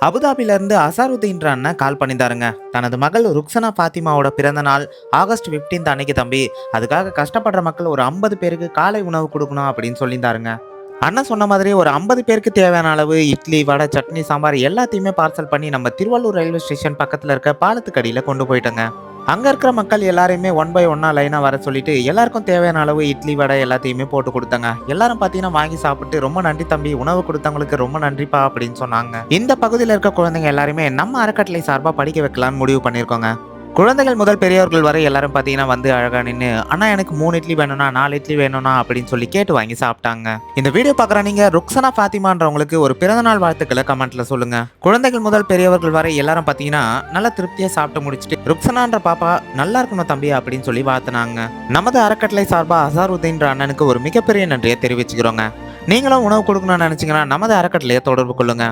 அபுதாபில இருந்து அசாருதீன்ற அண்ணன் கால் பண்ணியிருந்தாருங்க. தனது மகள் ருக்ஸனா ஃபாத்திமாவோட பிறந்த நாள் ஆகஸ்ட் 15 அன்னைக்கு தம்பி. அதுக்காக கஷ்டப்படுற மக்கள் ஒரு 50 பேருக்கு காலை உணவு குடுக்கணும் அப்படின்னு சொல்லியிருந்தாருங்க. அண்ணன் சொன்ன மாதிரி ஒரு 50 பேருக்கு தேவையான அளவு இட்லி, வடை, சட்னி, சாம்பார் எல்லாத்தையுமே பார்சல் பண்ணி நம்ம திருவள்ளூர் ரயில்வே ஸ்டேஷன் பக்கத்துல இருக்க பாலத்துக்கு அடியில கொண்டு போயிட்டோங்க. அங்க இருக்கிற மக்கள் எல்லாரையுமே ஒன் பை ஒன்னா லைனா வர சொல்லிட்டு எல்லாருக்கும் தேவையான அளவு இட்லி, வடை எல்லாத்தையுமே போட்டு குடுத்தாங்க. எல்லாரும் பார்த்தீங்கன்னா வாங்கி சாப்பிட்டு, "ரொம்ப நன்றி தம்பி. உணவு குடுத்தவங்களுக்கு ரொம்ப நன்றிப்பா" அப்படின்னு சொன்னாங்க. இந்த பகுதியில இருக்க குழந்தைங்க எல்லாருமே நம்ம அறக்கட்டளை சார்பா படிக்க வைக்கலாம்னு முடிவு பண்ணியிருக்கோங்க. குழந்தைகள் முதல் பெரியவர்கள் வரை எல்லாரும் பார்த்தீங்கன்னா வந்து அழகா நின்னு, "அண்ணா எனக்கு 3 இட்லி வேணும்ண்ணா, 4 இட்லி வேணும்ண்ணா" அப்படின்னு சொல்லி கேட்டு வாங்கி சாப்பிட்டாங்க. இந்த வீடியோ பார்க்குற நீங்க ருக்ஸனா ஃபாத்திமான்றவங்களுக்கு ஒரு பிறந்தநாள் வாழ்த்துக்களை கமெண்ட்ல சொல்லுங்க. குழந்தைகள் முதல் பெரியவர்கள் வரை எல்லாரும் பார்த்தீங்கன்னா நல்லா திருப்தியா சாப்பிட்டு முடிச்சுட்டு, "ருக்ஸனான்ற பாப்பா நல்லா இருக்கணும் தம்பி" அப்படின்னு சொல்லி வாழ்த்துனாங்க. நமது அறக்கட்டளை சார்பா அசாருதீன்ற அண்ணனுக்கு ஒரு மிகப்பெரிய நன்றியை தெரிவிச்சுக்கிறோங்க. நீங்களும் உணவு கொடுக்கணும்னு நினைச்சீங்கன்னா நமது அறக்கட்டளையை தொடர்பு கொள்ளுங்க.